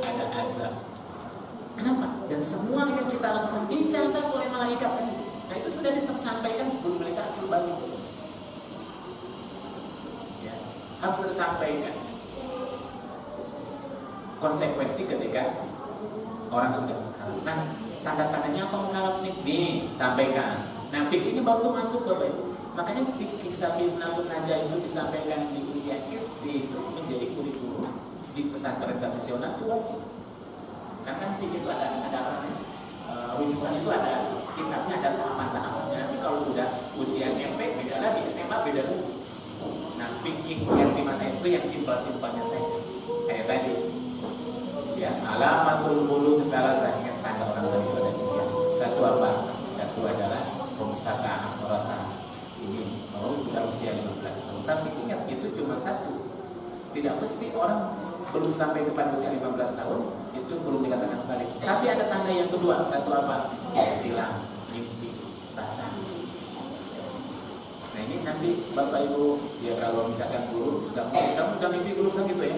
ada azab. Kenapa? Dan semua yang kita lakukan dicatat oleh malaikat tadi. Nah itu sudah disampaikan sebelum mereka akil balik. Ya, harus tersampaikan konsekuensi ketika orang sudah mengkalaf. Nah, tanda-tandanya apa mengkalaf nih? Nih, sampaikan. Nah, fikih ini baru masuk Bapak Ibu. Makanya fikih Safinatun Najah itu disampaikan di usia SD itu menjadi kurikulum di pesantren tradisional itu wajib. Karena fikih itu ada apa nih? Rujukan itu ada kitabnya, ada tahapan-tahapannya. Tapi kalau sudah usia SMP beda lagi, SMA beda lagi. Nah, fikih yang di masa itu yang simpel-simpelnya saja. Kayak tadi. Ya, alamatul bulugh salasah, ingat tanda orang tadi pada dia. Satu apa? Satu adalah Rumsata Asrata Sini. Oh, sudah usia 15 tahun. Tapi ingat itu cuma satu. Tidak mesti orang belum sampai kepada usia 15 tahun itu belum dikatakan balik. Tapi ada tanda yang kedua. Satu apa? Hilang mimpi basah. Nah ini nanti Bapak Ibu ya kalau misalkan guru kamu udah mimpi dulu kan gitu ya.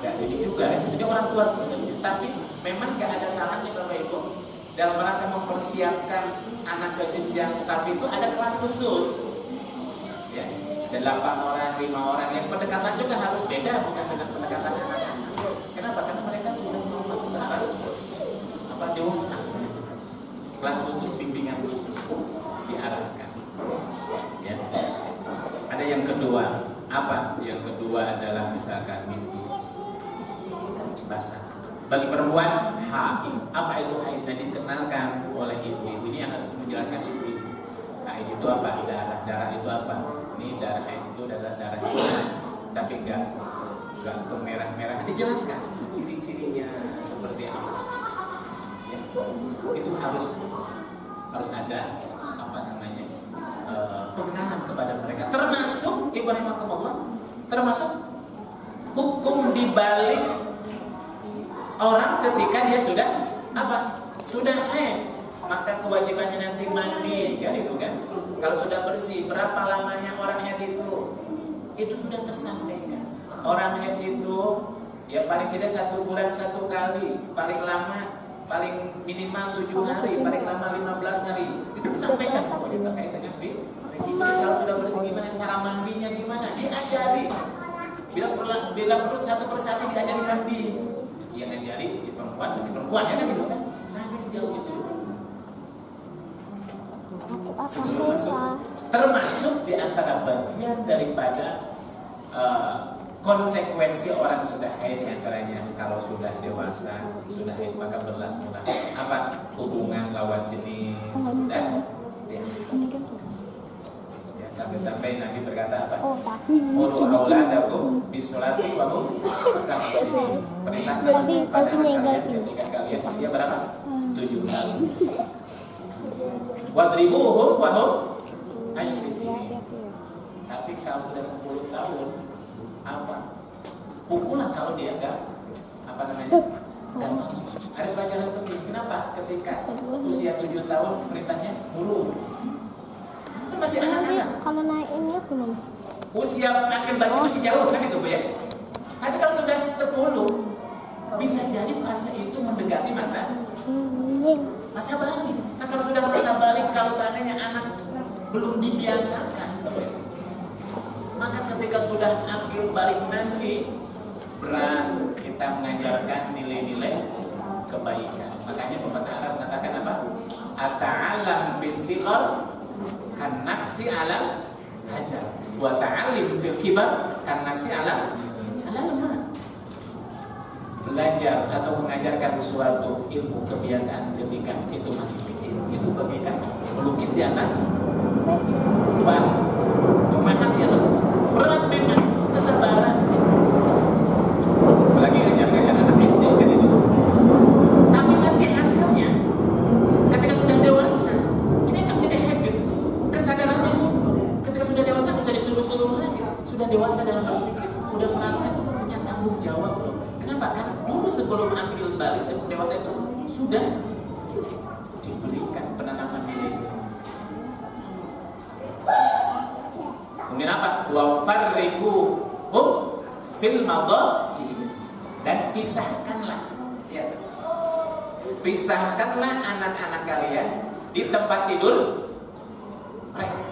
Ya, ini juga, ini orang tua sebenarnya. Tapi memang gak ada salahnya Bapak Ibu dalam rangka mempersiapkan anak ke jenjang UKP itu ada kelas khusus. Ya, ada 8 orang, 5 orang yang pendekatan juga harus beda bukan dengan pendekatan anak-anak. Kenapa? Karena mereka sudah mau masuk ke arah apa dewasa. Kelas khusus, bimbingan khusus diarahkan. Ya. Ada yang kedua, apa? Yang kedua adalah misalkan mimpi basah. Bagi perempuan haid. Apa itu haid? Tadi dikenalkan oleh ibu-ibu ini yang harus menjelaskan ibu-ibu. Haid itu apa? Darah itu apa? Ini darah haid itu adalah darah itu. Tapi enggak kemerah-merah. Dijelaskan ciri-cirinya seperti apa. Ya. Itu harus ada apa namanya? Pengenalan kepada mereka. Termasuk Ibrahim Allah. Termasuk hukum dibalik orang ketika dia sudah apa? Sudah haid, maka kewajibannya nanti mandi, kan itu kan? Kalau sudah bersih, berapa lamanya orang haid itu sudah tersampaikan. Orang haid itu ya paling tidak 1 bulan 1 kali, paling lama, paling minimal 7 hari, paling lama 15 hari. Itu disampaikan pokoknya terkait dengan fikih. Kalau sudah bersih gimana cara mandinya gimana? Diajari. Bila perlu satu persatu diajari mandi. Yang ngajari di perempuan, masih perempuan ya kan gitu kan? Sampai sejauh itu. Termasuk di antara bagian daripada konsekuensi orang sudah haid, antaranya kalau sudah dewasa, sudah haid maka berlakulah apa? Hubungan lawan jenis dan ya. Sampai-sampai Nabi berkata apa? Muru auladakum bisolati wa hum yastaqbilun. Perintahkan pada anak kalian ketika kalian usia berapa? 7 tahun. Wadribuhum wa hum ashirin. Tapi kalau sudah 10 tahun apa? Pukullah kalau dia enggak apa namanya? Ada pelajaran penting. Kenapa? Ketika usia 7 tahun perintahnya muru. Masih anak-anak. Kalau naik ini gimana? Usia akhir balik masih jauh kan itu Bu ya. Tapi kalau sudah 10 bisa jadi masa itu mendekati masa balik. Nah kalau sudah masa balik, kalau seandainya anak belum dibiasakan, maka ketika sudah akhir balik nanti berat kita mengajarkan nilai-nilai kebaikan. Makanya pepatah Arab mengatakan apa? Ata'alam fis-sighar kan naksi ala hajar wa ta'alim fil kibar kan naksi ala ma. Belajar atau mengajarkan suatu ilmu kebiasaan ketika itu masih kecil itu bagaikan melukis di atas batu, memanat di atas berat memang kesabaran. Apalagi ngajar-ngajar anak SD kan itu. Tapi nanti hasilnya ketika sudah dewasa ini akan menjadi habit. Kesadarannya muncul. Ketika sudah dewasa bisa disuruh-suruh lagi. Sudah dewasa dalam berpikir, udah merasa punya tanggung jawab loh. Kenapa? Karena dulu sebelum akil balik, sebelum dewasa itu sudah diberikan penanaman nilai. Kemudian apa? Wa farriqu fil madaji. Dan pisahkanlah pisahkanlah anak-anak kalian di tempat tidur mereka.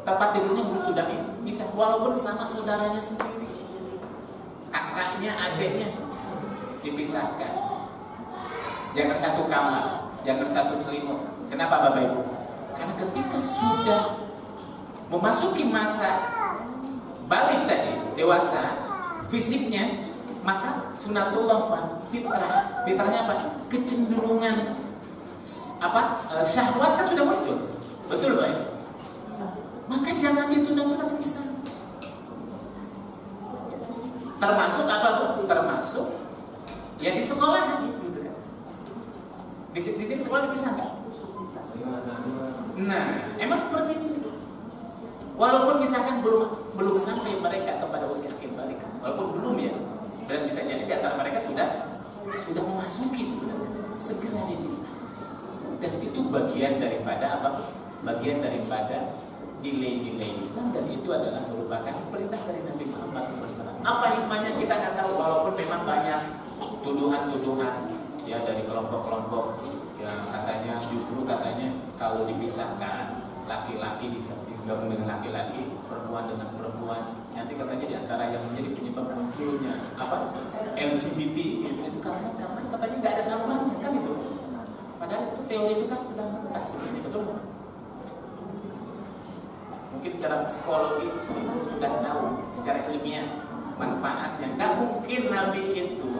Tempat tidurnya sudah bisa, walaupun sama saudaranya sendiri, kakaknya, adiknya, dipisahkan. Jangan satu kamar, jangan satu selimut. Kenapa Bapak Ibu? Karena ketika sudah memasuki masa balik tadi, dewasa, fisiknya, maka sunatullah Pak, fitrahnya apa? Kecenderungan syahwat kan sudah muncul, betul Pak? Maka jangan ditunda-tunda bisa. Termasuk apa Bu? Termasuk ya di sekolah gitu kan. Di sini sekolah dipisah nggak? Nah, emang seperti itu. Walaupun misalkan belum sampai mereka kepada usia akhir balik, walaupun belum ya, dan bisa jadi di antara mereka sudah memasuki sebenarnya, segera dipisah. Dan itu bagian daripada apa? Bagian daripada nilai-nilai Islam, dan itu adalah merupakan perintah dari Nabi Muhammad SAW. Apa hikmahnya kita nggak tahu, walaupun memang banyak tuduhan-tuduhan ya dari kelompok-kelompok yang katanya justru kalau dipisahkan laki-laki bisa digabung dengan laki-laki, perempuan dengan perempuan, nanti katanya di antara yang menjadi penyebab munculnya apa LGBT itu karena katanya nggak ada salurannya kan itu. Padahal itu teori itu kan sudah mentah sebenarnya, betul? Mungkin secara psikologi sudah tahu, secara ilmiah manfaatnya. Kan mungkin Nabi itu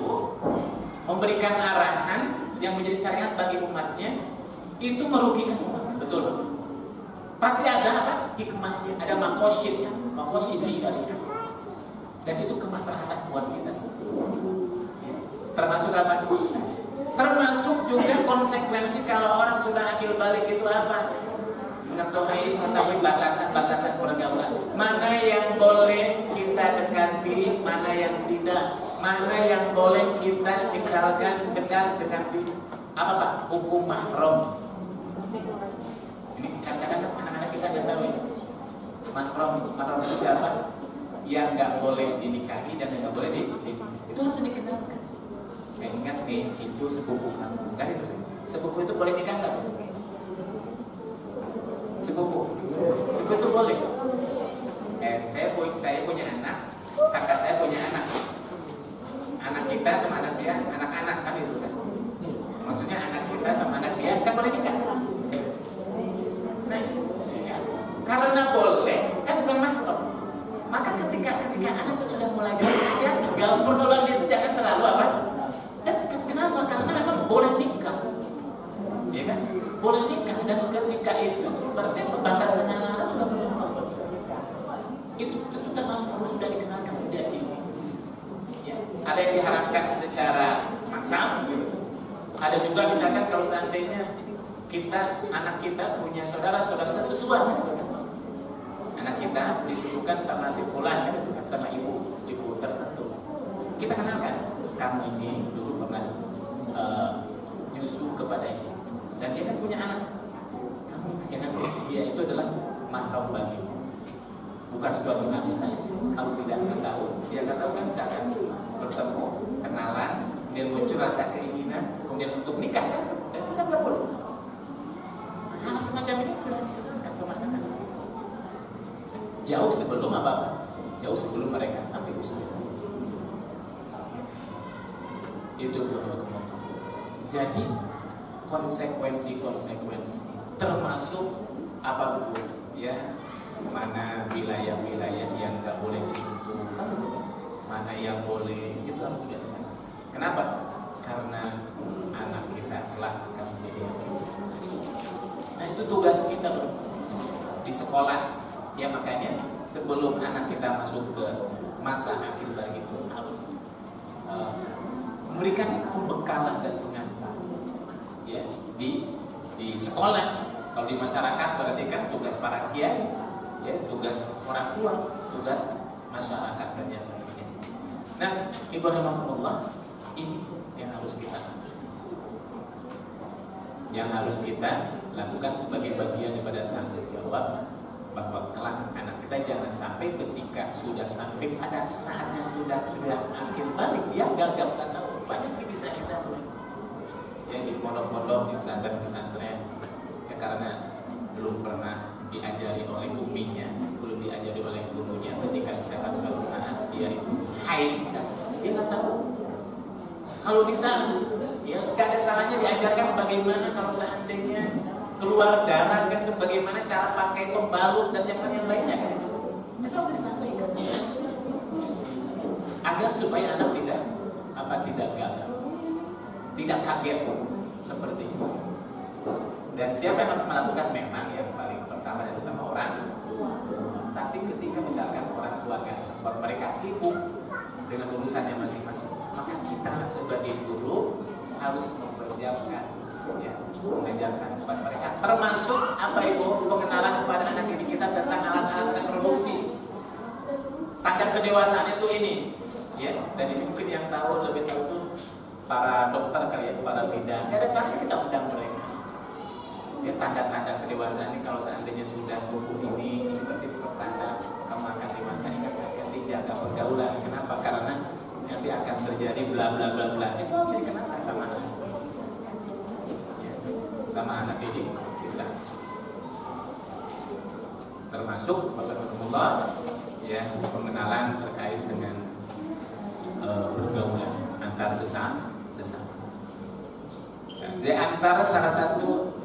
memberikan arahan yang menjadi syariat bagi umatnya itu merugikan umat, betul? Pasti ada apa? Hikmahnya, ada makosyidnya, makosyid syariat. Dan itu kemaslahatan buat kita semua. Termasuk apa? Termasuk juga konsekuensi kalau orang sudah akil balik itu apa? Mengetahui batasan-batasan pergaulan. Mana yang boleh kita dekati, mana yang tidak. Mana yang boleh kita misalkan dekat dengan apa Pak? Hukum mahram. Ini kadang-kadang anak-anak kita nggak tahu ini. Mahram itu siapa? Yang nggak boleh dinikahi dan nggak boleh itu harus dikenalkan. Ingat nih, itu sepupu kamu. Kan itu? Sepupu itu boleh nikah nggak? Sepupu itu boleh. Saya punya anak, kakak saya punya anak. Anak kita sama anak dia, anak-anak kan itu kan. Maksudnya anak kita sama anak dia kan boleh nikah. Nah, karena boleh kan bukan mahram. Maka ketika anak itu sudah mulai belajar, pergaulan dia itu jangan terlalu apa? Dan kenapa? Karena memang boleh nikah, ya kan? Boleh nikah, dan ketika itu berarti pembatasannya anak sudah belum. Itu termasuk harus sudah dikenalkan sejak dini. Ya. Ada yang diharapkan secara massal, gitu. Ada juga misalkan kalau seandainya anak kita punya saudara-saudara sesusuan, gitu kan? Anak kita disusukan sama si fulan, gitu kan? Sama ibu tertentu. Kita kenalkan, kamu ini dulu pernah nyusu kepada ibu, dan dia kan punya anak. Kamu jangan, dia itu adalah mahram bagimu. Bukan suatu administrasi sih. Kalau tidak tahu, dia nggak tahu kan misalkan bertemu, kenalan, kemudian muncul rasa keinginan, kemudian untuk nikah kan? Dan kita nggak boleh. Hal semacam ini sudah ditentukan sama anak-anak. Jauh sebelum apa? Jauh sebelum mereka sampai usia. Itu teman-teman. Jadi konsekuensi termasuk apa Bu? Ya. Mana wilayah-wilayah yang nggak boleh disentuh, mana yang boleh, itu harus dilihat. Kenapa? Karena anak kita kelak akan menjadi hakim. Nah itu tugas kita Bro. Di sekolah. Ya makanya sebelum anak kita masuk ke masa akhir balik itu harus memberikan pembekalan dan pengantar. Ya di sekolah. Kalau di masyarakat berarti kan tugas para kiai. Ya, tugas orang tua, tugas masyarakat dan yang lainnya. Nah, Ibu rahimahullah, ini yang harus kita lakukan sebagai bagian daripada tanggung jawab, bahwa kelak anak kita jangan sampai ketika sudah sampai pada saatnya sudah akhir balik dia gagal, karena banyak kisah-kisah ya di pondok pesantren-pesantren ya karena belum pernah diajari oleh uminya, belum diajari oleh gurunya. Ketika misalkan suatu saat dia itu haid misalnya, dia nggak tahu. Kalau bisa, ya nggak ada salahnya diajarkan bagaimana kalau seandainya keluar darah kan, bagaimana cara pakai pembalut dan yang lainnya kan itu. Itu harus disampaikan agar supaya anak tidak gagal, tidak kaget seperti itu. Dan siapa yang harus melakukan memang yang paling pertama dan utama orang tua. Tapi ketika misalkan orang tua nggak sempat, mereka sibuk dengan urusannya masing-masing, maka kita sebagai guru harus mempersiapkan, ya, mengajarkan kepada mereka, termasuk apa itu pengenalan kepada anak didik kita tentang alat-alat reproduksi. Tanda kedewasaan itu ini, ya, dan ini mungkin yang tahu lebih tahu itu para dokter kali ya, para bidan. Ada saatnya kita undang mereka. Ya, tanda-tanda kedewasaan ini kalau seandainya sudah tumbuh ini berarti pertanda kamu akan dewasa. Ingat, hati-hati jaga pergaulan. Kenapa? Karena nanti akan terjadi bla bla bla bla. Itu harus dikenalkan sama anak, ya, sama anak ini kita. Termasuk Bapak ya, pengenalan terkait dengan bergaulan antar sesama. Di antara salah satu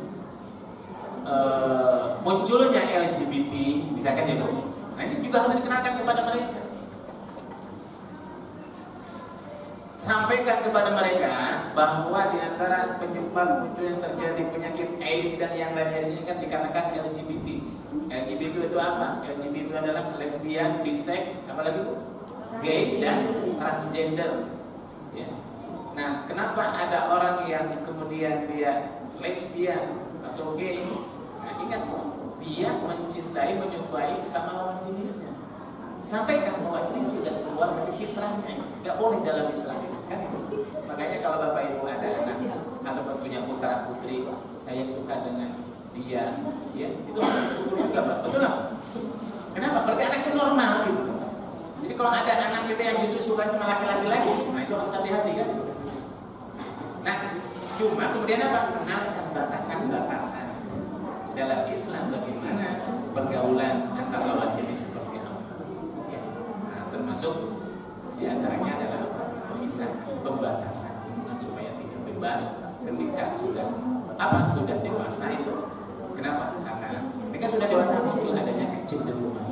munculnya LGBT, misalkan ya Bu, nah ini juga harus dikenalkan kepada mereka. Sampaikan kepada mereka bahwa di antara penyebab muncul yang terjadi penyakit AIDS dan yang lainnya ini kan dikarenakan LGBT. LGBT itu apa? LGBT itu adalah lesbian, bisex, apalagi gay dan transgender. Ya. Nah, kenapa ada orang yang kemudian dia lesbian atau gay? Nah, ingat, dia mencintai, menyukai sama lawan jenisnya. Sampaikan bahwa ini sudah keluar dari fitrahnya, nggak boleh dalam Islam ini, kan itu. Makanya kalau Bapak Ibu ada anak atau punya putra putri, saya suka dengan dia, ya itu harus syukur juga, Pak. Betul nggak? Kenapa? Berarti anak itu normal gitu. Jadi kalau ada anak kita yang justru suka sama laki-laki lagi, nah itu harus hati-hati kan. Nah, cuma kemudian apa? Kenalkan batasan-batasan dalam Islam bagaimana pergaulan antar lawan jenis seperti apa. Ya. Nah, termasuk diantaranya adalah pembatasan supaya tidak bebas ketika sudah dewasa itu. Kenapa? Karena ketika sudah dewasa muncul adanya kecenderungan.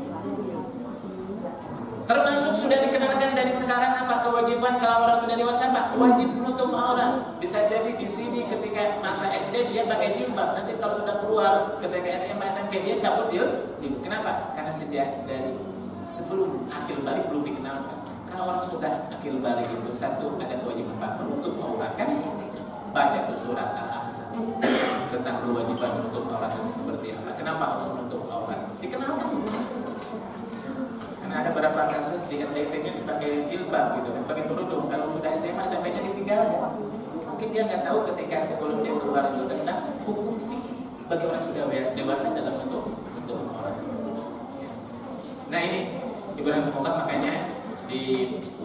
Termasuk sudah dikenalkan dari sekarang apa kewajiban kalau orang sudah dewasa Pak? Wajib menutup aurat. Bisa jadi di sini ketika masa SD dia pakai jilbab, nanti kalau sudah keluar ketika SMA SMP dia cabut jilbab. Kenapa? Karena sejak dari sebelum akil balik belum dikenalkan. Kalau orang sudah akil balik itu satu ada kewajiban Pak menutup aurat kan? Baca tuh surat Al-Ahzab tentang kewajiban menutup aurat itu seperti apa. Kenapa harus menutup aurat? Dikenalkan. Karena ada beberapa kasus di SDT-nya dipakai jilbab gitu, pakai kerudung. Kalau sudah SMA SMP-nya ditinggalkan. Mungkin dia nggak tahu ketika sebelum dia keluar itu tentang hukum fikih bagi orang sudah dewasa dalam bentuk aurat. Nah ini Ibrahim Muhammad, makanya di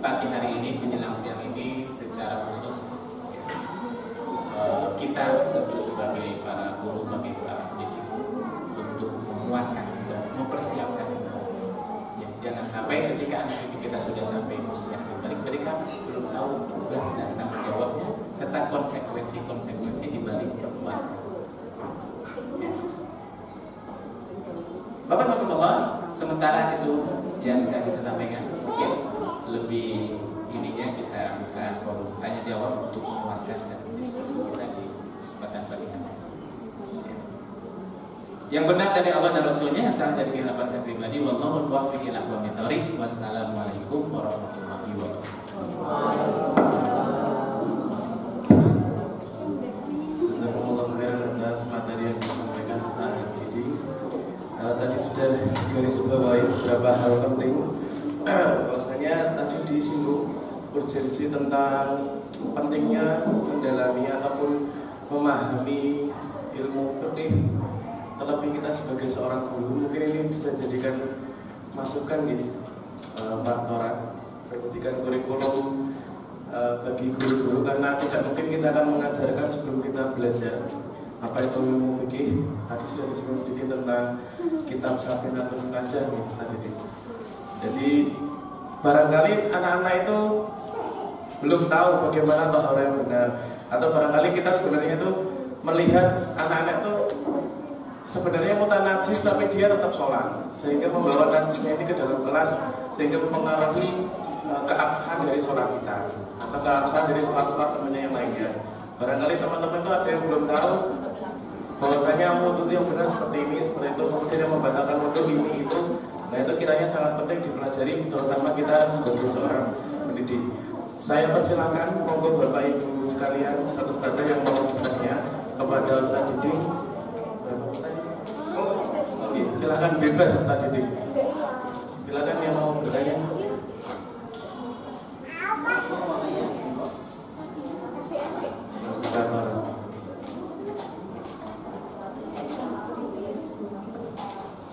pagi hari ini menjelang siang ini secara khusus kita tentu sebagai para guru, bagi para pendidik untuk menguatkan, mempersiapkan. Ya, jangan sampai ketika anak didik kita sudah sampai usia balik mereka belum tahu tugas dan tanggung jawabnya serta konsekuensi di balik perbuatan. Ya. Bapak-bapak, sementara itu yang saya bisa sampaikan, ya, lebih ininya kita bukan forum tanya jawab untuk menguatkan dan diskusi kita di kesempatan pagi hari. Yang benar dari Allah dan Rasulnya, yang salah dari kehidupan saya pribadi. Wallahu muwaffiq ila aqwamit thoriq. Wassalamualaikum warahmatullahi wabarakatuh. Jazakumullah khairan atas materi yang disampaikan Ustaz Didi. Tadi sudah garis bawahi beberapa hal penting. Bahwasanya tadi disinggung urgensi tentang pentingnya mendalami ataupun memahami ilmu fikih. Terlebih kita sebagai seorang guru, mungkin ini bisa jadikan masukan di Pak Tora, bisa jadikan kurikulum bagi guru-guru, karena tidak mungkin kita akan mengajarkan sebelum kita belajar. apa itu ilmu fikih. Tadi sudah disinggung sedikit tentang kitab Safinatul Munajjah nih Ustaz Didi. Jadi barangkali anak-anak itu belum tahu bagaimana taharah yang benar, atau barangkali kita sebenarnya itu melihat anak-anak itu sebenarnya mutanajis tapi dia tetap sholat, sehingga membawa najisnya ini ke dalam kelas, sehingga mempengaruhi keabsahan dari sholat kita atau keabsahan dari sholat-sholat temannya yang lainnya. Barangkali teman-teman itu ada yang belum tahu bahwasanya wudhu yang benar seperti ini, seperti itu, kemudian yang membatalkan wudhu ini itu. Nah itu kiranya sangat penting dipelajari, terutama kita sebagai seorang pendidik. Saya persilakan monggo Bapak Ibu sekalian Ustaz-Ustaz yang mau bertanya kepada Ustaz Didi. Oke, silakan bebas Ustaz Didi. Silakan yang mau bertanya.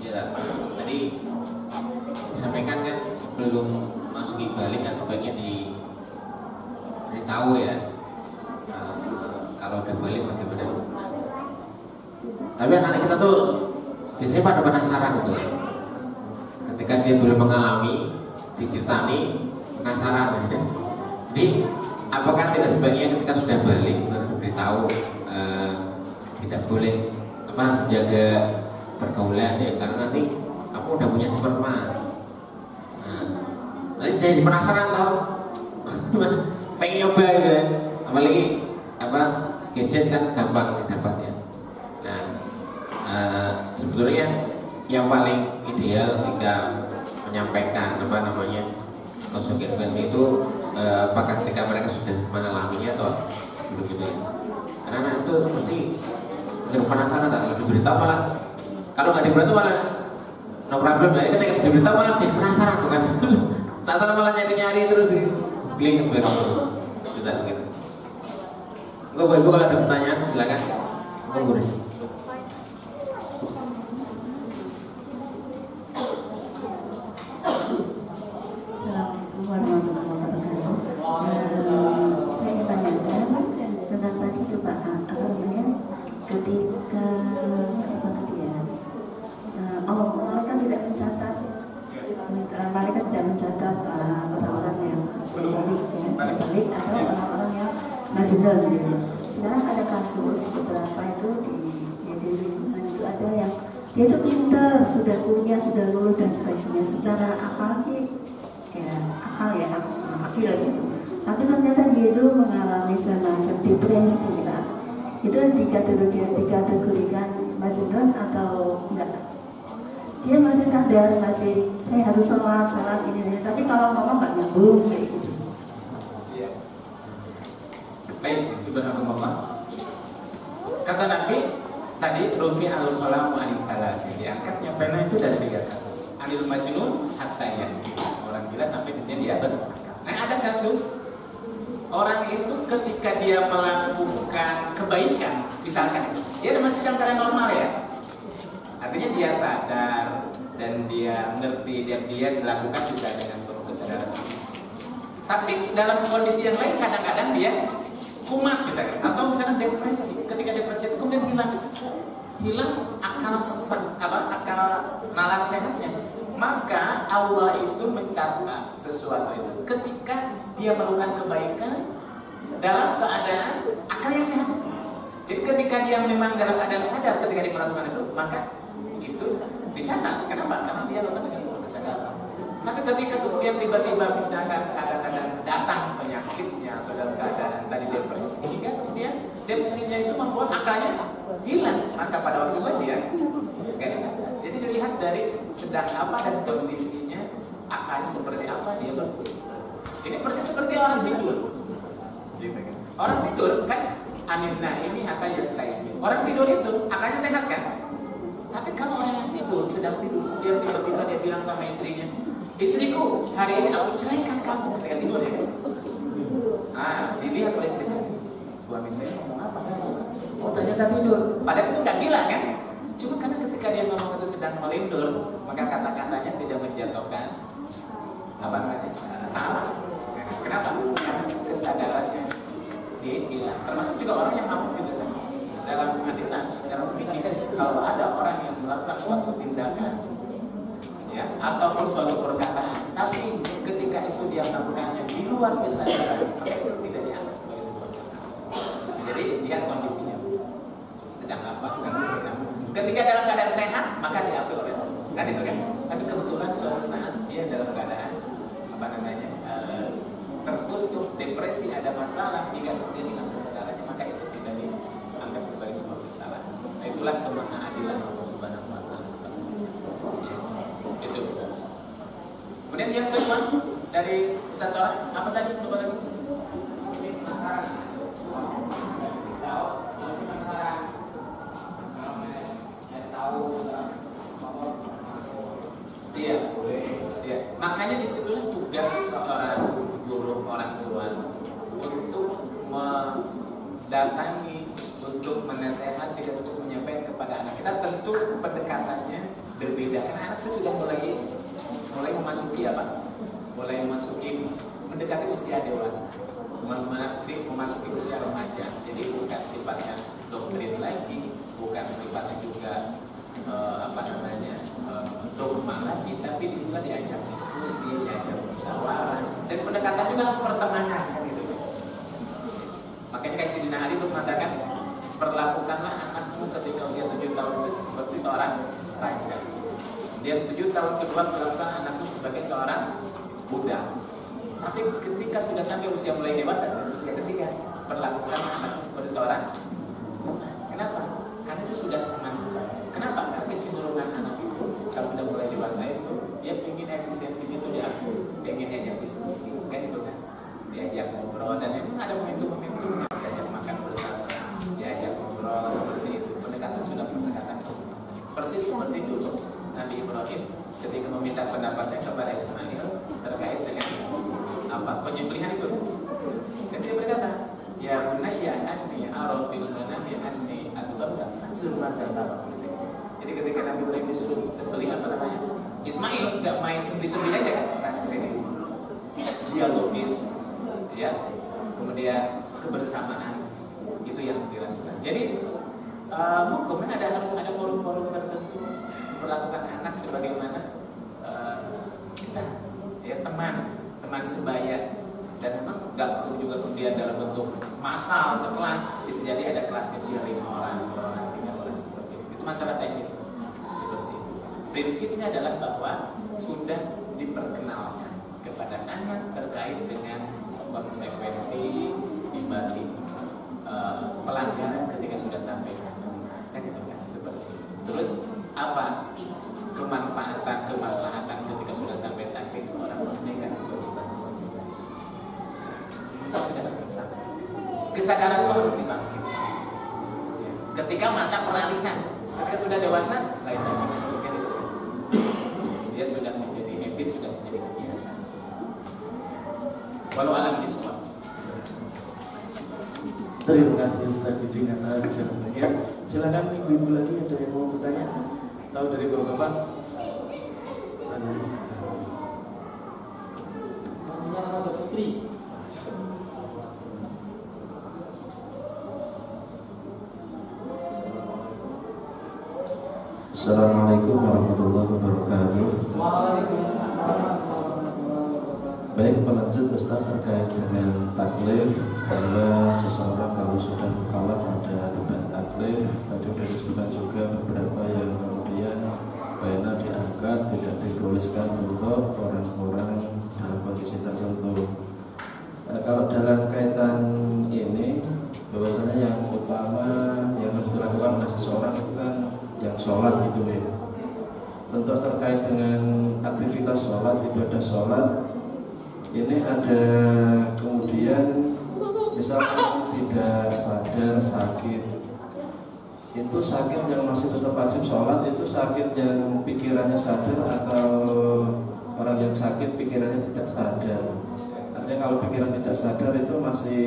Ya, tadi disampaikan kan sebelum masuk balik kan sebaiknya diberitahu ya. Kalau udah balik bagaimana? Tapi anak-anak kita tuh biasanya pada penasaran gitu. Ketika dia belum mengalami, diceritani, penasaran ya. Jadi apakah tidak sebaiknya ketika sudah balik harus diberitahu tidak boleh jaga pergaulan ya, karena nanti kamu udah punya sperma. Nanti jadi penasaran tau, pengen nyoba gitu ya. Apalagi gadget kan gampang didapatnya. Nah, sebetulnya yang paling ideal ketika menyampaikan konsekuensi itu apakah ketika mereka sudah mengalaminya atau belum gitu ya. Karena anak itu mesti penasaran, kalau diberitahu malah, kalau nggak diberitahu malah no problem ya. Ketika diberitahu malah jadi penasaran bukan? Nanti malah nyari-nyari terus gitu. Beli sudah gitu. Enggak, Ibu kalau ada pertanyaan silakan. Monggo. Assalamualaikum warahmatullahi wabarakatuh. Saya ingin tanyakan tentang tadi itu Pak, ketika malaikat tidak mencatat, malaikat tidak mencatat orang-orang yang berbalik atau orang-orang yang mazlum gitu. Sekarang ada kasus beberapa itu di lingkungan itu ada yang dia itu pintar, sudah kuliah, sudah lulus dan sebagainya, secara akal sih akal gitu. Tapi ternyata dia itu mengalami semacam depresi Pak. Itu dikategorikan majnun atau enggak? Dia masih sadar, saya harus sholat ini, tapi kalau ngomong nggak nyambung kayak gitu. Baik, itu berhamdulillah. Kata Nabi tadi, Rufi al-Qalamu anil thalath, diangkatnya pena itu dari 3 kasus. Anil majnun hatta yanki, orang gila sampai dia berakal. Nah, ada kasus orang itu ketika dia melakukan kebaikan, misalkan dia masih dalam keadaan normal ya, artinya dia sadar dan dia ngerti dan dia dilakukan juga dengan penuh kesadaran. Tapi dalam kondisi yang lain kadang-kadang dia kumat misalkan, atau misalkan depresi. Ketika depresi itu kemudian hilang akal nalar sehatnya, maka Allah itu mencatat sesuatu itu ketika dia melakukan kebaikan dalam keadaan akal yang sehat itu. Jadi ketika dia memang dalam keadaan sadar ketika dia melakukan itu, maka itu dicatat. Kenapa? Karena dia lakukan dengan penuh kesadaran. Tapi ketika kemudian tiba-tiba misalkan kadang-kadang datang penyakitnya atau dalam keadaan tadi depresi, sehingga kemudian depresinya itu membuat akalnya hilang, maka pada waktu itu dia nggak dicatat. Jadi dilihat dari sedang apa dan kondisinya, akalnya seperti apa dia berbuat. Ini persis seperti orang tidur. Gitu kan? Orang tidur kan animna ini apa ya selain orang tidur itu akalnya sehat kan? Tapi kalau orang yang tidur sedang tidur, dia tiba-tiba dia bilang sama istrinya, istriku hari ini aku ceraikan kamu, ketika tidur ya. Dilihat oleh istrinya, suami saya ngomong apa? Oh ternyata tidur. Padahal itu nggak gila kan? Cuma karena ketika dia ngomong itu sedang melindur, maka kata-katanya tidak menjatuhkan apa namanya? Kenapa? Karena kesadarannya dia hilang. Termasuk juga orang yang mabuk juga sama. dalam pengadilan, dalam fikih, kalau ada orang yang melakukan suatu tindakan, ya, ataupun suatu perkataan, tapi ketika itu dia melakukannya di luar kesadaran, maka itu tidak dianggap sebagai sebuah kesalahan. Jadi lihat kondisinya, sedang apa, ketika dalam keadaan sehat, maka diakui oleh Allah, kan itu kan. Tapi kebetulan suatu saat dia dalam keadaan tertutup, depresi, ada masalah, dia hilang kesadarannya, maka itu tidak dianggap sebagai sebuah kesalahan. Nah, itulah kemahaadilan Allah Subhanahu wa Ta'ala. Ya, itu. Kemudian yang kedua dari Ustaz Tora, apa tadi? Coba lagi. Iya, iya. Makanya disitulah tugas seorang guru, orang tua untuk mendatangi, untuk menasehati dan untuk menyampaikan kepada anak kita. Tentu pendekatannya berbeda karena anak itu sudah mulai memasuki apa? Mulai memasuki mendekati usia dewasa, memasuki usia remaja. Jadi bukan sifatnya doktrin lagi, bukan sifatnya juga dogma lagi, tapi juga diajak diskusi, diajak musyawarah, dan pendekatan juga harus pertemanan kan gitu. Makanya kayak Sidina Ali itu mengatakan, perlakukanlah anakmu ketika usia 7 tahun itu seperti seorang raja. Dia 7 tahun kedua perlakukan anakmu sebagai seorang budak. Tapi ketika sudah sampai usia mulai dewasa, usia ketiga, perlakukan anakmu seperti seorang teman. Kenapa? Karena itu sudah teman sekali. Kenapa? Karena kecenderungan anak itu kalau sudah mulai dewasa itu dia ingin eksistensinya itu diakui, ingin diajak diskusi, kan itu kan, diajak ngobrol, dan memang ada momentum-momentumnya, diajak makan bersama, diajak ngobrol seperti itu. Pendekatan sudah pendekatan persis seperti dulu Nabi Ibrahim ketika meminta pendapatnya kepada Ismail terkait dengan penyembelihan itu, dan dia berkata, ya bunayya anni ara fil manami anni adbabta fansur masal. Jadi ketika Nabi Ibrahim disuruh sembelih Ismail, nggak main sembelih aja kan, nah kesini dialogis, ya, kemudian kebersamaan itu yang dilakukan. Jadi hukumnya harus ada forum-forum tertentu memperlakukan anak sebagaimana kita, ya, teman sebaya. Dan memang nggak perlu juga kemudian dalam bentuk massal sekelas, bisa jadi ada kelas kecil 5 orang, 2 orang, 3 orang seperti itu. Itu masalah teknis seperti itu. Prinsipnya adalah bahwa sudah diperkenalkan kepada anak terkait dengan konsekuensi dibalik pelanggaran ketika sudah sampai kan itu kan seperti itu. Terus apa kemanfaatan, kemaslahatan ketika sudah sampai takrib seorang menikah sudah bersama. Kesadaran itu harus dibangkit. Ketika masa peralihan, ketika sudah dewasa, lain lagi. Dia sudah menjadi habit, sudah menjadi kebiasaan. Walau alam bisawab. Terima kasih Ustaz Ijing atas jawabannya. Silakan ibu-ibu lagi ada yang mau bertanya? Tahu dari bapak-bapak? Sana. Namanya Putri. Assalamualaikum warahmatullahi wabarakatuh. Baik, melanjut Ustaz terkait dengan taklif, bahwa seseorang kalau sudah mukallaf ada beban taklif. Tadi sudah disebutkan juga beberapa yang kemudian bayana diangkat tidak dituliskan untuk orang-orang dalam kondisi tertentu. Kalau dalam kaitan ini, bahwasanya yang utama yang harus dilakukan oleh seseorang itu kan yang sholat gitu ya. Tentu terkait dengan aktivitas sholat, ibadah sholat, ini ada kemudian misalkan tidak sadar sakit, itu sakit yang masih tetap wajib sholat, itu sakit yang pikirannya sadar atau orang yang sakit pikirannya tidak sadar. Artinya kalau pikiran tidak sadar itu masih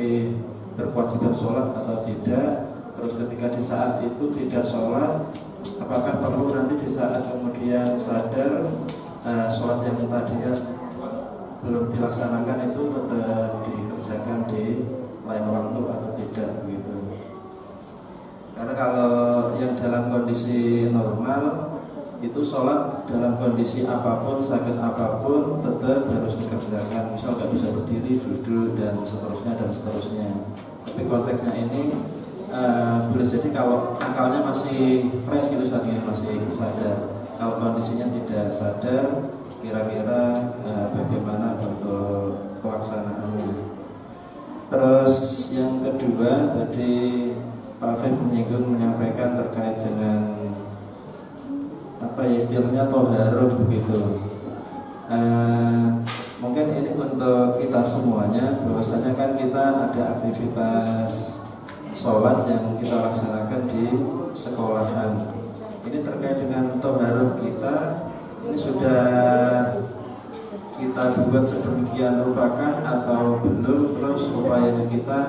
berkewajiban sholat atau tidak. Terus ketika di saat itu tidak sholat, apakah perlu nanti di saat kemudian sadar sholat yang tadinya belum dilaksanakan itu tetap dikerjakan di lain waktu atau tidak begitu? Karena kondisi normal itu sholat dalam kondisi apapun, sakit apapun tetap harus dikerjakan. Misal nggak bisa berdiri, duduk dan seterusnya. Tapi konteksnya ini boleh jadi kalau akalnya masih fresh gitu saat ini, masih sadar. Kalau kondisinya tidak sadar, kira-kira bagaimana bentuk pelaksanaannya. Terus yang kedua tadi Pak Feb menyampaikan terkait dengan apa ya istilahnya toharuh begitu. Mungkin ini untuk kita semuanya, bahwasanya kan kita ada aktivitas sholat yang kita laksanakan di sekolahan. Ini terkait dengan toharuh kita, ini sudah kita buat sedemikian rupakah atau belum, terus upayanya kita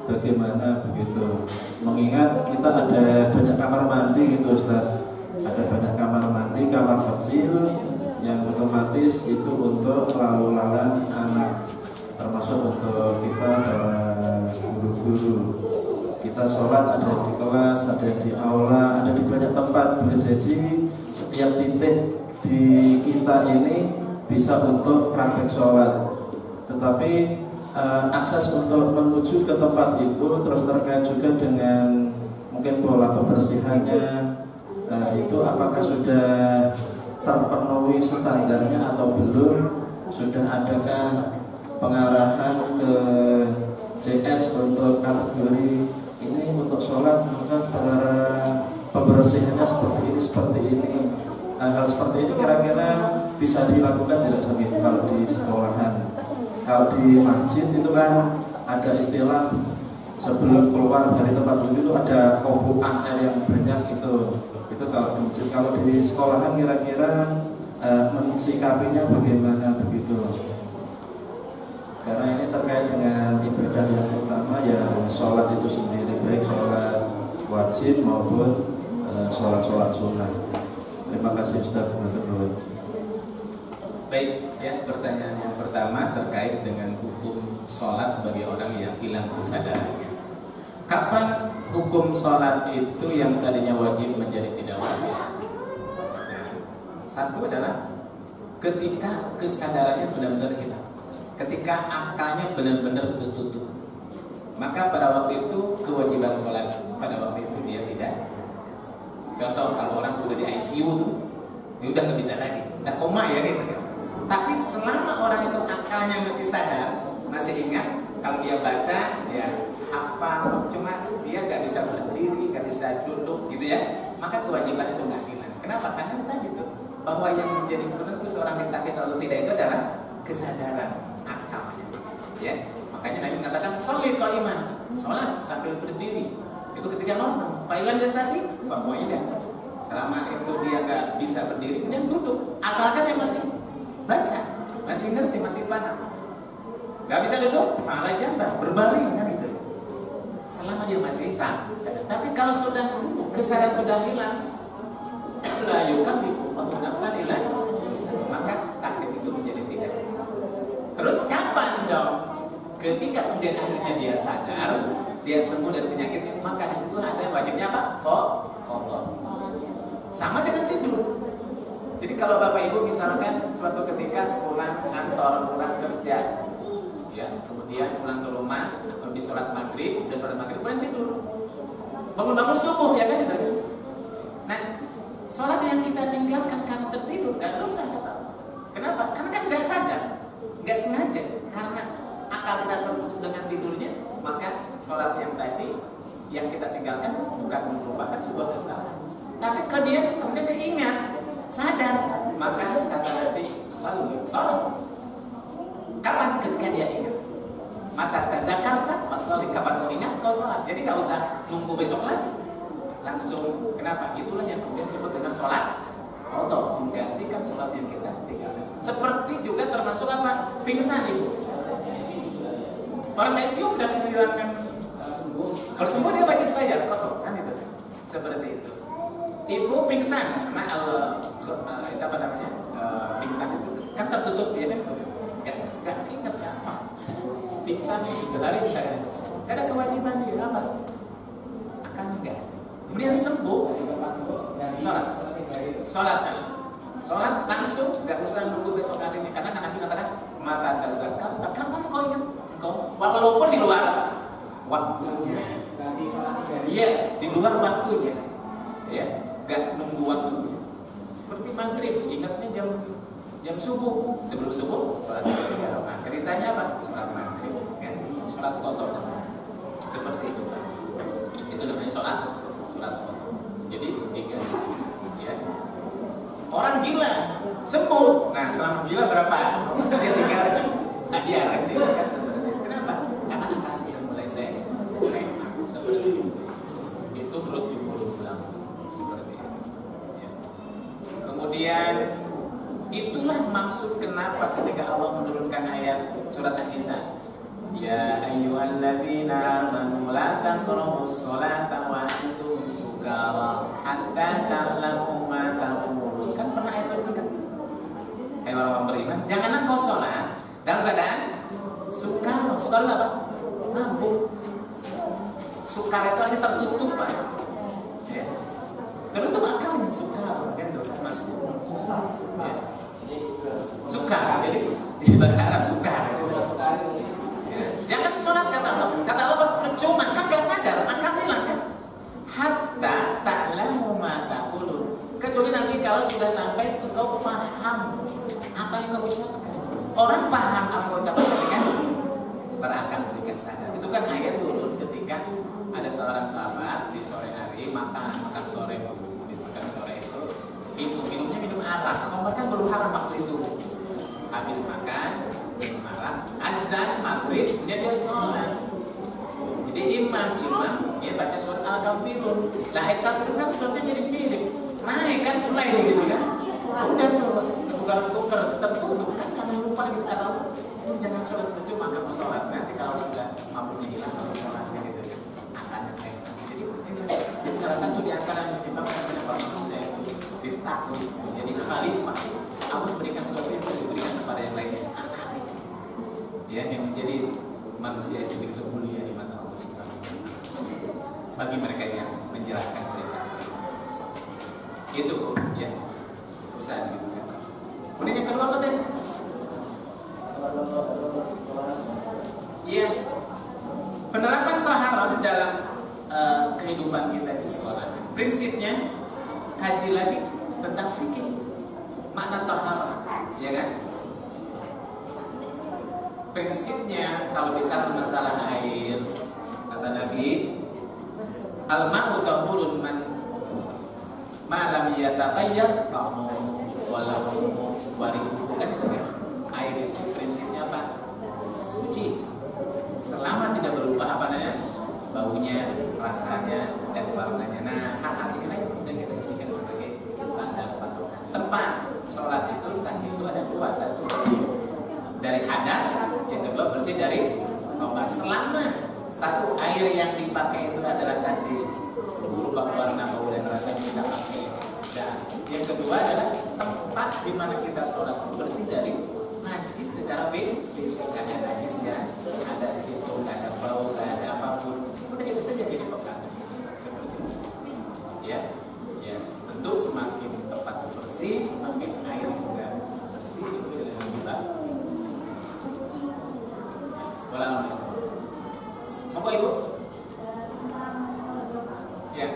bagaimana begitu. Mengingat kita ada banyak kamar mandi gitu Ustaz. Ada banyak kamar mandi, kamar kecil yang otomatis itu untuk lalu lalang anak, termasuk untuk kita para guru-guru. Kita sholat ada di kelas, ada di aula, ada di banyak tempat. Boleh jadi setiap titik di kita ini bisa untuk praktek sholat. Tetapi akses untuk menuju ke tempat itu terus terkait juga dengan mungkin pola kebersihannya. Itu apakah sudah terpenuhi standarnya atau belum? Sudah adakah pengarahan ke CS untuk kategori ini untuk sholat maka pembersihannya seperti ini. Hal seperti ini kira-kira bisa dilakukan tidak sampai kalau di sekolahan? Kalau di masjid itu kan ada istilah sebelum keluar dari tempat wudhu itu ada kopuan air yang banyak itu kalau di masjid. Kalau di sekolahan kira-kira mensikapinya bagaimana begitu? Karena ini terkait dengan ibadah yang utama yang sholat itu sendiri, baik sholat wajib maupun sholat sunnah. Terima kasih Ustaz. Baik, ya pertanyaan yang pertama terkait dengan hukum sholat bagi orang yang hilang kesadarannya. Kapan hukum sholat itu yang tadinya wajib menjadi tidak wajib? Nah, satu adalah ketika kesadarannya benar-benar hilang, ketika akalnya benar-benar tertutup, maka pada waktu itu kewajiban sholat pada waktu itu dia tidak. Contoh kalau orang sudah di ICU, dia udah nggak bisa lagi, udah koma ya gitu. Tapi selama orang itu akalnya masih sadar, masih ingat, kalau dia baca, ya apa, cuma dia nggak bisa berdiri, nggak bisa duduk, gitu ya, maka kewajiban itu nggak hilang. Kenapa? Karena tadi itu bahwa yang menjadi penentu seorang ditakdir atau tidak itu adalah kesadaran akalnya. Ya, makanya Nabi mengatakan, "Sholli qa'iman," sholat sambil berdiri. Itu ketika normal. Fa'ilan jasadi, fa'ilan. Selama itu dia nggak bisa berdiri, kemudian duduk. Asalkan dia masih baca, masih ngerti, masih paham. Gak bisa duduk, fa'ala jamban, berbaring kan itu. Selama dia masih sadar. Tapi kalau sudah kesadaran sudah hilang, la yukallifu Allahu nafsan illa wus'aha, maka takdir itu menjadi tidak. Terus kapan dong? Ketika kemudian akhirnya dia sadar, dia sembuh dari penyakitnya, maka di situ ada wajibnya apa? Qadha. Sama dengan tidur. Jadi kalau Bapak Ibu misalkan suatu ketika pulang kantor, pulang kerja, ya, kemudian pulang ke rumah, habis sholat maghrib, udah sholat maghrib, kemudian tidur, bangun subuh, ya kan itu. Nah, sholat yang kita tinggalkan karena tertidur, nggak dosa. Kenapa? Karena kan nggak sadar, nggak sengaja, karena akal kita tertutup dengan tidurnya, maka sholat yang tadi yang kita tinggalkan bukan merupakan sebuah kesalahan. Tapi kemudian keingat, sadar, maka kata Nabi sholat. Kapan? Ketika dia ingat. Maka tazakarta pasal kapan kau ingat kau sholat. Jadi nggak usah nunggu besok lagi, langsung. Kenapa? Itulah yang kemudian disebut dengan sholat qadha, menggantikan sholat yang kita tinggalkan. Seperti juga termasuk apa? Pingsan ibu. Orang ICU udah kehilangan. Kalau semua dia wajib bayar qadha, kan itu. Seperti itu. Ibu pingsan, karena itu apa namanya? Pingsan itu kan tertutup dia kan. Nggak ingat apa. Pingsan 3 hari misalkan, nggak ada kewajiban dia apa? Akan enggak. Kemudian sembuh, Sholat langsung, nggak usah nunggu besok harinya. Karena kan Nabi katakan mata tazakar, takkan kamu kau ingat walaupun di luar waktunya. Iya, di luar waktunya. Ya, nggak nunggu waktunya. Seperti maghrib, ingatnya jam subuh. Sebelum subuh, sholat maghrib. Nah, ceritanya apa? Sholat maghrib, kan? Sholat qadha. Seperti itu, Pak. Itu namanya sholat qadha. Jadi 3. Ya. Orang gila sembuh. Nah, selama gila berapa? Dia tinggal lagi. Nah, dia kan kenapa? Karena akal sudah mulai sehat. Seperti itu. Itu menurut jumhur ulama. Seperti itu. Ya. Kemudian itulah maksud kenapa ketika Allah menurunkan ayat surat An-Nisa, ya ayyuhalladzina amanu la taqrabus sholata wa antum sukara hatta ta'lamu ma taqulun. Kan pernah ayat itu kan? Hai orang beriman, janganlah kau sholat dalam keadaan sukara. Sukara apa? Mabuk. Sukara itu artinya tertutup, Pak. Ya. Tertutup akalnya sukara, kan itu masuk. Ya. Sukara, jadi di bahasa Arab sukara. Ya. Jangan sholat kata Allah. Kata Allah percuma, kan gak sadar, akan hilang kan? Hatta ta'lamu ma taqulun. Kecuali nanti kalau sudah sampai engkau paham apa yang kau ucapkan. Orang paham apa ucapan kan berakal ketika sadar. Itu kan ayat turun ketika ada seorang sahabat di sore hari makan sore, habis makan sore itu minumnya minum arak. Khamar kan belum haram waktu itu. Habis makan minum arak, azan maghrib, dia sholat. Jadi imam dia baca surat Al-Kafirun. Lah ayat kafirun kan suratnya jadi mirip. Naik kan mulai gitu kan. Udah tukar tertutup kan karena lupa gitu kata jangan sholat percuma kamu sholat. Nanti kalau sudah mampunya hilang kalau sholatnya gitu kan akannya sehat. Jadi salah satu di antara yang menyebabkan kenapa manusia itu ditakut menjadi khalifah. Allah berikan sesuatu yang diberikan kepada yang lainnya akan itu. Ya, yang menjadi manusia itu begitu mulia di mata Allah Subhanahu wa Ta'ala. Bagi mereka yang menjelaskan cerita itu, ya, usaha gitu kan. Kemudian yang kedua apa tadi? Iya, penerapan taharah dalam kehidupan kita di sekolah. Prinsipnya kaji lagi tentang fikih, makna taharah, ya kan? Prinsipnya kalau bicara masalah air, kata Nabi, al-ma'u tahurun man lam yataghayyar ta'muhu wa launuhu wa rihuhu. Kan itu kan? Air itu prinsipnya apa? Suci. Selama tidak berubah apa namanya? Baunya, rasanya, dan warnanya. Nah, hal-hal inilah yang sudah kita jadikan sebagai standar patokan. Tempat sholat itu sah itu ada dua, satu dari hadas, yang kedua bersih dari khabath. Selama satu air yang dipakai itu adalah tadi berupa warna, bau dan rasanya kita pakai. Dan yang kedua adalah tempat di mana kita sholat bersih dari najis secara fisik. Ada najisnya, ada di situ, nggak ada bau, nggak ada apapun. Udah itu saja jadi pekat. Seperti itu. Ya, tentu semakin tempat bersih, semakin air juga bersih itu lebih baik. Walau apa ibu? Ya.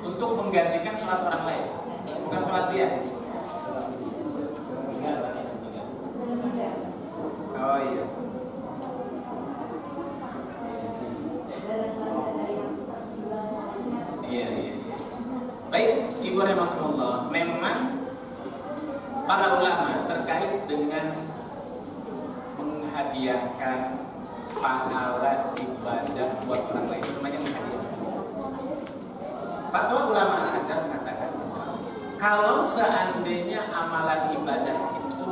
Untuk menggantikan sholat orang lain, bukan sholat dia. Oh iya. Iya. Baik, Ibu rahimakumullah. Memang para ulama terkait dengan menghadiahkan pahala ibadah buat orang lain, namanya menghadiahkan. Fatwa ulama Al-Azhar mengatakan kalau seandainya amalan ibadah itu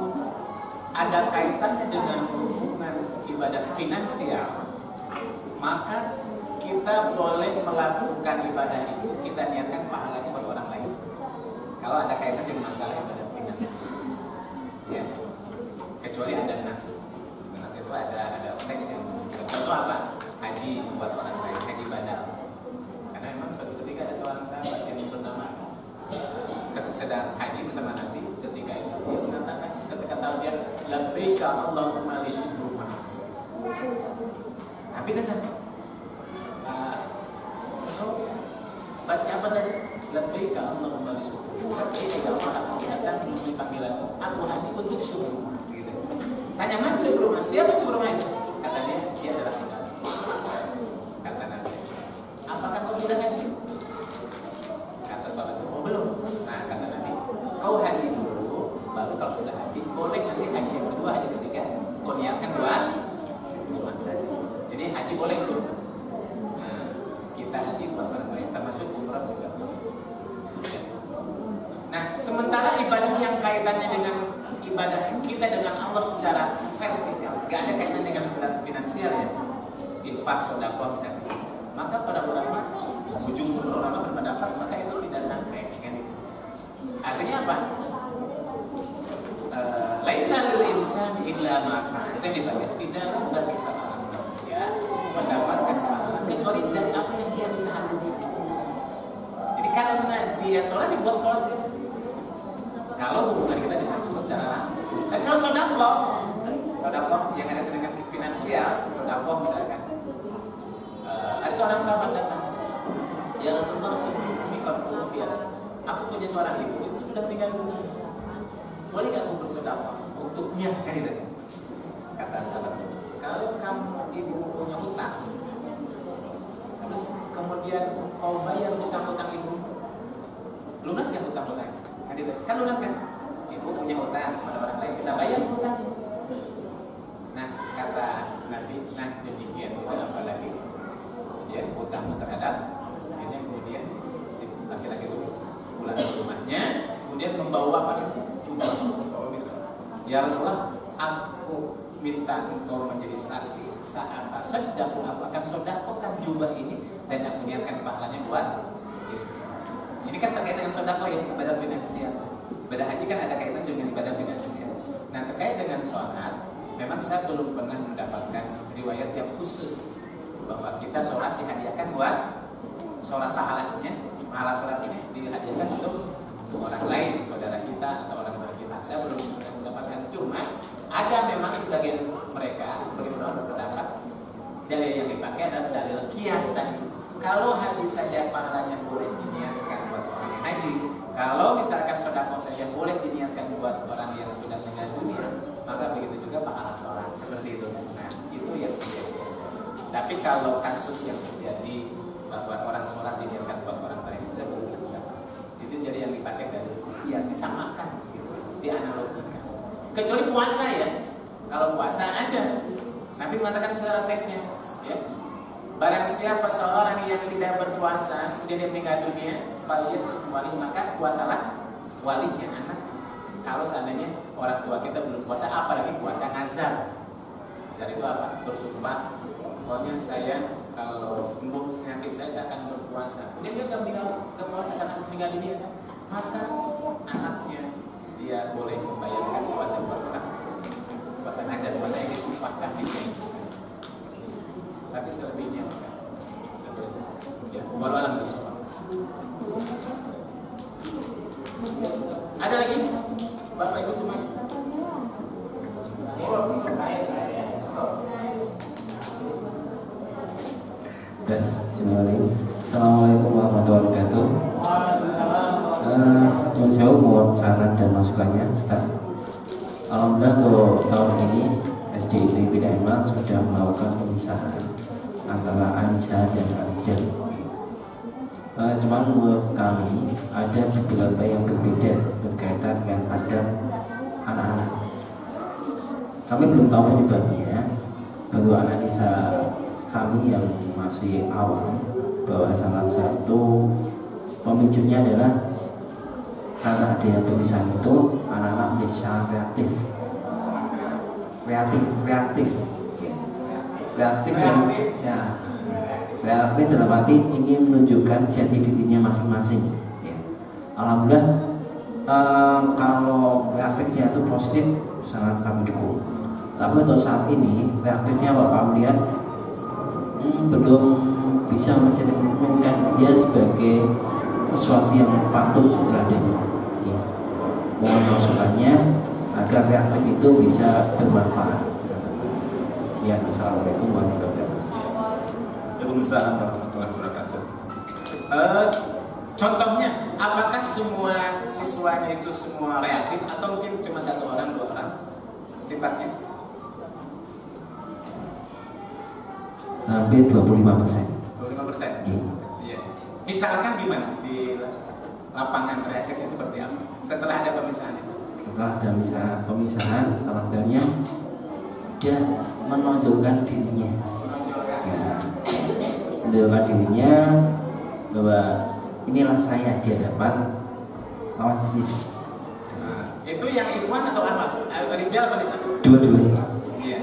ada kaitannya dengan hubungan ibadah finansial, maka kita boleh melakukan ibadah itu, kita niatkan pahalanya buat orang lain. Kalau ada kaitan dengan masalah ibadah finansial, ya. Kecuali ada nas itu ada teks yang contoh apa? Haji buat orang lain, haji badal. Karena memang suatu ketika ada seorang sahabat yang bernama sedang haji bersama Nabi, ketika itu dia mengatakan, ketika tahu dia labbaika Allahumma li syukruma. Nabi dengar, baca apa tadi? Labbaika Allahumma li syukruma. Labbaika ya Allah, aku datang memenuhi panggilanmu. Aku haji untuk syukruma. Gitu. Tanya mana syukruma? Siapa syukruma itu? Kata dia adalah si Nabi. Kata Nabi, apakah kau sudah haji? Kata sahabat, oh belum. Nah kata Nabi, kau haji dulu, baru kau sudah haji, boleh nanti haji yang kedua, haji ketiga, kau niatkan buat umat tadi. Jadi haji boleh dulu. Nah, kita haji buat orang lain, termasuk umrah juga. Ya. Nah, sementara ibadah yang kaitannya dengan ibadah kita dengan Allah secara vertikal, gak ada kaitan dengan ibadah finansial ya, infak, sedekah misalnya. Maka para ulama, jumhur ulama berpendapat maka itu tidak sampai kan itu. Artinya apa? Laisa lil insani illa ma sa'a. Itu dibaca, tidak bagi seorang manusia mendapatkan pahala kecuali dari apa yang dia usahakan. Jadi karena dia sholat, dibuat sholat dia sendiri. Kalau hubungan kita dengan Allah secara langsung. Dan kalau sedekah yang ada dengan finansial, sedekah misalkan. Ada seorang sahabat datang, ya Rasulullah, aku punya seorang ibu, itu sudah meninggal dunia. Boleh gak aku bersedekah untuknya? Kan itu. Kata sahabat, kalau kamu ibu punya utang, terus kemudian kau bayar utang-utang ibu, lunas kan utang-utang? Kan itu. Kan lunas kan? Ibu punya utang pada orang lain, kita bayar utang. Nah kata Nabi, nah demikian kita apalagi ya utang terhadap akhirnya kemudian si laki-laki itu pulang ke rumahnya, kemudian membawa apa itu jubah. Ya Rasulullah, aku minta engkau menjadi saksi saat sedekah, aku akan sedekahkan jubah ini dan aku niatkan pahalanya buat diri sendiri. Ini kan terkait dengan sedekah ya, ibadah finansial. Ibadah haji kan ada kaitan dengan ibadah finansial. Nah terkait dengan sholat, memang saya belum pernah mendapatkan riwayat yang khusus bahwa kita sholat dihadiahkan buat sholat pahalanya, pahala sholat ini dihadiahkan untuk orang lain, saudara kita atau orang tua kita. Saya belum pernah mendapatkan, cuma ada memang sebagian mereka, sebagian orang berpendapat dalil yang dipakai adalah dalil kias tadi. Kalau haji saja pahalanya boleh diniatkan buat orang yang haji, kalau misalkan sedekah saja boleh diniatkan buat orang yang sudah meninggal dunia, maka begitu juga pahala sholat seperti itu. Nah itu yang terjadi. Tapi kalau kasus yang terjadi bahwa orang sholat diniatkan buat orang lain, sudah belum terdapat. Itu jadi yang dipakai dari ya disamakan, gitu, dianalogikan. Kecuali puasa ya. Kalau puasa ada, Nabi mengatakan secara teksnya, ya. Barang siapa seorang yang tidak berpuasa kemudian dia meninggal dunia, wali, maka puasalah walinya, anak. Kalau seandainya orang tua kita belum puasa, apalagi puasa nazar. Nazar itu apa? Bersumpah, pokoknya saya kalau sembuh penyakit saya akan berpuasa. Kemudian dia nggak puasa karena meninggal dunia, maka anaknya dia boleh membayarkan puasa buat orang. Puasa nazar, puasa yang disumpahkan dijanjikan. Tapi selebihnya seperti ya, walau alam bisawab. Ada lagi Bapak Ibu semua? Assalamualaikum warahmatullahi wabarakatuh. Saya mohon saran dan masukannya, Ustaz. Alhamdulillah untuk tahun ini SDIT Bina Iman sudah melakukan pemisahan antara Anissa dan Alijal. Cuman menurut kami ada beberapa yang berbeda berkaitan dengan adab anak-anak. Kami belum tahu penyebabnya. Baru analisa kami yang masih awam bahwa salah satu pemicunya adalah karena adanya pemisahan itu anak-anak menjadi sangat reaktif dalam arti ingin menunjukkan jati dirinya masing-masing ya. Alhamdulillah kalau reaktifnya itu positif sangat kami dukung. Tapi untuk saat ini reaktifnya Bapak melihat belum bisa mencerminkan dia sebagai sesuatu yang patut diteladani ya. Mohon masukannya agar reaktif itu bisa bermanfaat ya. Assalamualaikum warahmatullahi wabarakatuh. Waalaikumsalam warahmatullahi wabarakatuh. Contohnya, apakah semua siswanya itu semua reaktif atau mungkin cuma 1 orang, 2 orang sifatnya? Hampir 25%. 25%? Iya. Misalkan gimana di lapangan reaktifnya seperti apa? Setelah ada pemisahan itu? Setelah ada pemisahan, salah satunya dia menonjolkan dirinya. Menunjukkan dirinya bahwa inilah saya di hadapan lawan jenis. Nah, itu yang ikhwan atau apa? Rijal apa di sana? Dua-duanya. Iya.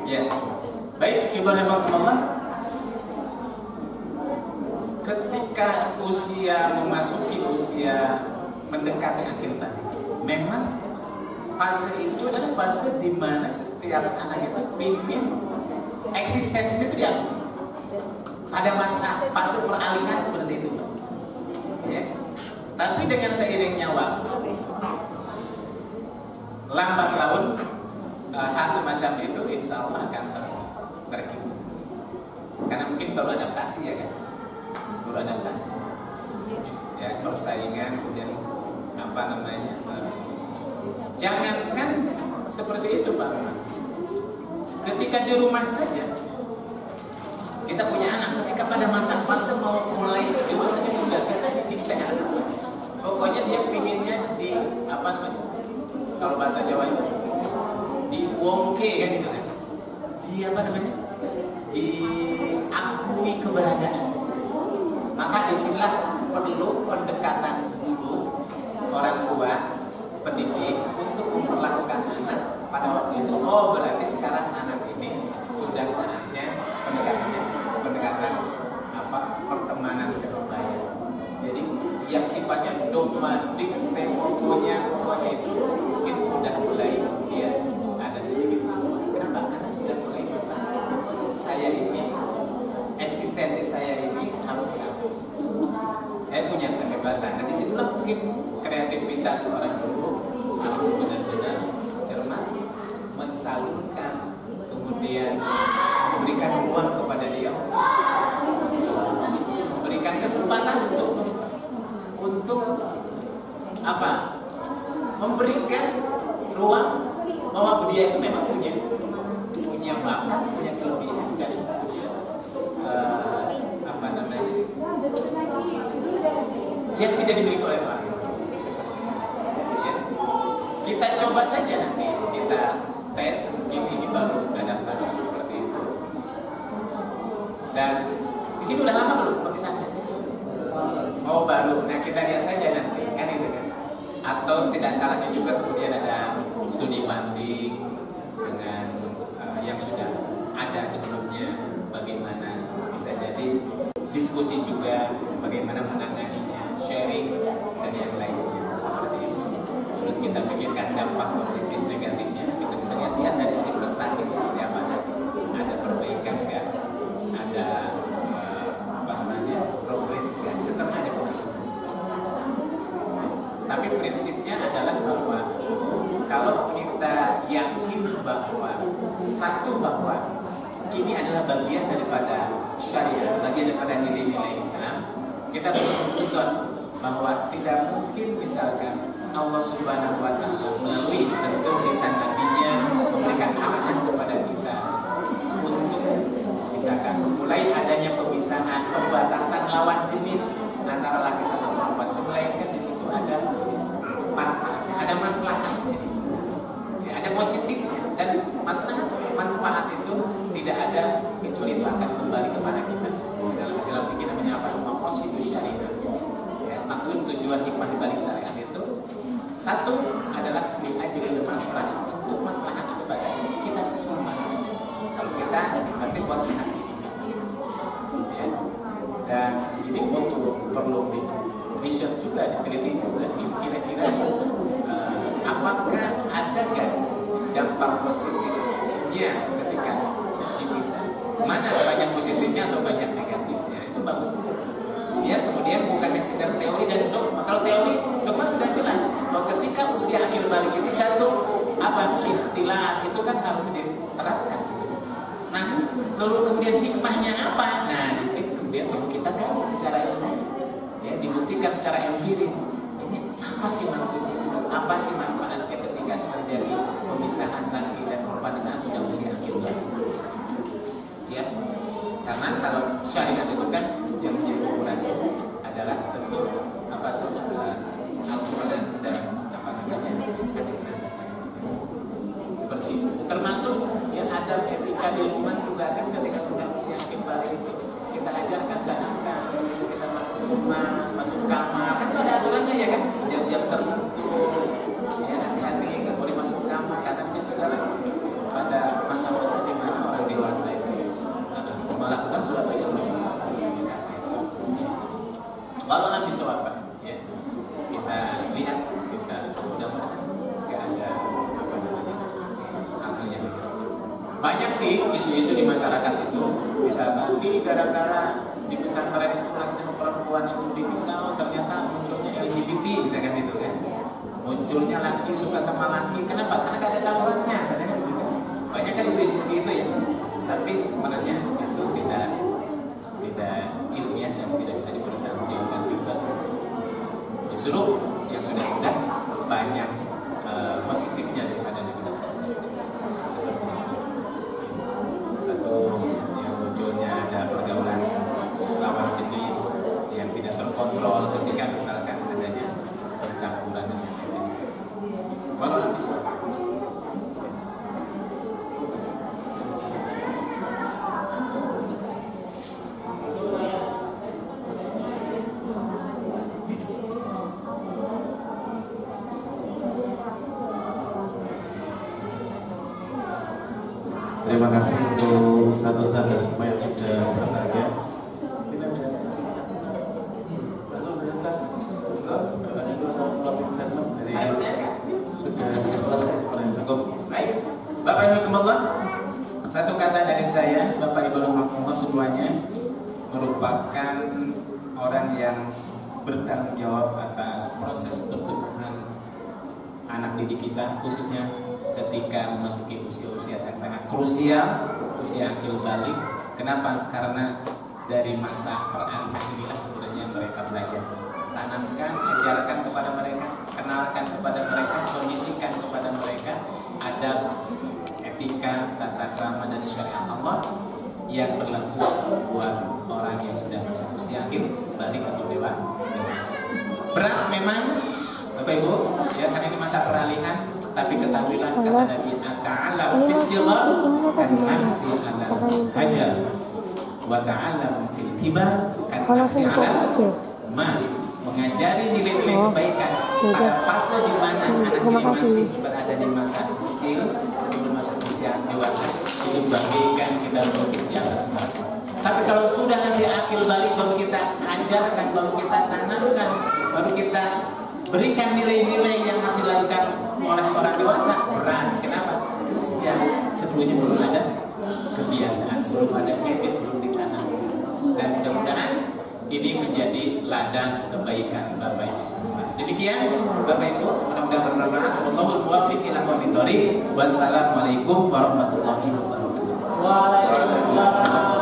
Iya. Baik, ibu rahimahullah. Ketika usia memasuki usia mendekati akhir tadi, memang fase itu adalah fase di mana setiap anak itu ingin eksistensi itu diakui. Ada masa fase peralihan seperti itu, ya. Tapi dengan seiringnya waktu, lambat laun hal semacam itu insya Allah akan terkikis. Karena mungkin baru adaptasi ya kan, baru adaptasi. Ya persaingan kemudian apa namanya? Jangankan seperti itu Pak. Ketika di rumah saja kita punya anak, ketika pada masa fase mau mulai dewasanya juga bisa didikte anak. Pokoknya dia pinginnya di apa namanya? Kalau bahasa Jawa itu di wongke kan gitu kan. Di apa namanya? Diakui keberadaan. Maka disinilah perlu pendekatan dulu orang tua pendidik untuk memperlakukan anak pada waktu itu. Oh berarti sekarang anak ini sudah saatnya pendekatan apa pertemanan kesebayaan. Jadi yang sifatnya dogmatik pokoknya itu mungkin sudah mulai dia ada sedikit. Kenapa? Karena sudah mulai masalah. Saya ini eksistensi saya ini harus diakui. Saya punya kehebatan. Nah disitulah mungkin kreativitas seorang guru harus benar-benar cermat, mensalurkan, kemudian memberikan ruang kepada dia, memberikan kesempatan untuk apa? Memberikan ruang bahwa dia itu memang punya bakat, punya kelebihan dan punya apa namanya yang tidak dimiliki oleh orang. Ya. Kita coba saja nanti kita tes mungkin ini baru adaptasi seperti itu. Dan di sini udah lama belum perpisahannya? Oh baru. Nah kita lihat saja nanti kan itu kan. Atau tidak salahnya juga kemudian ada studi banding dengan yang sudah ada sebelumnya, bagaimana bisa jadi diskusi juga bagaimana menanganinya, sharing dan yang lainnya seperti itu. Terus kita pikirkan dampak positif negatifnya, kita bisa lihat dari segi prestasi seperti apa, ada perbaikan nggak, ada apa namanya progres nggak, setelah ada progres. Tapi prinsipnya adalah bahwa kalau kita yakin bahwa bahwa ini adalah bagian daripada syariat, bagian daripada nilai-nilai Islam, kita berhusnuzon bahwa tidak mungkin misalkan Allah Subhanahu wa Ta'ala melalui tentu lisan Nabi-Nya memberikan arahan kepada kita untuk misalkan mulai adanya pemisahan, pembatasan lawan jenis antara laki sama perempuan, melainkan di situ ada manfaat, ada maslahat, ya, ada positifnya dan maslahat manfaat itu tidak ada kecuali itu akan kembali kepada kita semua. Dalam istilah fikih namanya apa? Maqasidus syariah. Ya, maksud tujuan hikmah dibalik Satu adalah diajari masalah untuk maslahat kepada kita semua manusia. Kalau kita berarti buat anak didik. Ya. Dan ini perlu di riset juga, diteliti juga. Kira-kira apakah ada gak dampak positifnya ketika dipisah? Mana banyak positifnya atau banyak negatifnya? Itu bagus. Biar kemudian bukan yang sekedar teori dan dogma. Kalau teori, dogma sudah jelas. Bahwa ketika usia akhir balik ini satu ikhtilat itu kan harus diterapkan. Nah, lalu kemudian hikmahnya apa? Nah, di sini kemudian kita kan secara ilmu, ya dibuktikan secara empiris. Ini apa sih maksudnya? Apa sih manfaatnya ketika terjadi pemisahan laki dan perempuan di saat sudah usia akhir balik? Ya, karena kalau syariat itu kan yang menjadi ukuran adalah tentu apa tuh Al-Quran dan apa namanya hadis Nabi. Seperti itu. Termasuk ya adab etika di rumah juga kan ketika sudah usia akhir balik itu kita ajarkan tanamkan ketika kita masuk rumah, masuk kamar kan ada aturannya ya kan, jam-jam tertentu ya hati-hati nggak boleh masuk kamar karena di situ adalah pada masa-masa di mana orang dewasa itu melakukan sesuatu yang walau nanti soal ya kita lihat kita mudah-mudahan nggak ada apa namanya hal yang banyak sih isu-isu di masyarakat itu misalkan gara-gara di pesantren itu laki sama perempuan itu dipisah ternyata munculnya LGBT misalkan itu kan munculnya laki suka sama laki kenapa? Karena nggak ada salurannya katanya gitu kan banyak kan isu-isu seperti itu ya tapi sebenarnya itu tidak ilmiah dan tidak bisa dipertanggungjawabkan juga. Justru yang sudah banyak positifnya daripada negatifnya. Seperti satu yang munculnya ada pergaulan lawan jenis yang tidak terkontrol ketika misalkan adanya percampuran dan lain-lain. Walau nanti suatu. Terima kasih untuk Ustaz-Ustaz dan semua yang sudah bertanya. Sudah selesai, cukup. Baik, Bapak Ibu Kemallah, satu kata dari saya, Bapak Ibu Kemallah semuanya merupakan orang yang bertanggung jawab atas proses pertumbuhan anak didik kita, khususnya ketika memasuki usia-usia yang sangat krusial, usia akhir balik. Kenapa? Karena dari masa peralihan inilah sebenarnya mereka belajar. Tanamkan, ajarkan kepada mereka, kenalkan kepada mereka, kondisikan kepada mereka adab, etika, tata krama dan syariat Allah yang berlaku buat orang yang sudah masuk usia akhir balik atau dewasa. Berat memang, Bapak Ibu, ya karena ini masa peralihan. Tapi ketahuilah kata Nabi Ta'ala fisyillah kan nafsi ala hajar wa ta'ala fil kibar kan nafsi ala ma mengajari nilai-nilai kebaikan pada fase di mana anak ini masih berada di masa kecil sebelum masuk usia dewasa itu bagaikan kita berlukis di atas batu. Tapi kalau sudah nanti akhir balik baru kita ajarkan, baru kita tanamkan, baru kita berikan nilai-nilai yang harus dilakukan oleh orang dewasa berat. Kenapa? Sejak sebelumnya belum ada kebiasaan, belum ada habit, belum ditanam. Dan mudah-mudahan ini menjadi ladang kebaikan Bapak Ibu semua. Demikian Bapak Ibu, mudah-mudahan bermanfaat. Wallahul muwaffiq ila aqwamit thoriq. Wassalamualaikum warahmatullahi wabarakatuh. Waalaikumsalam.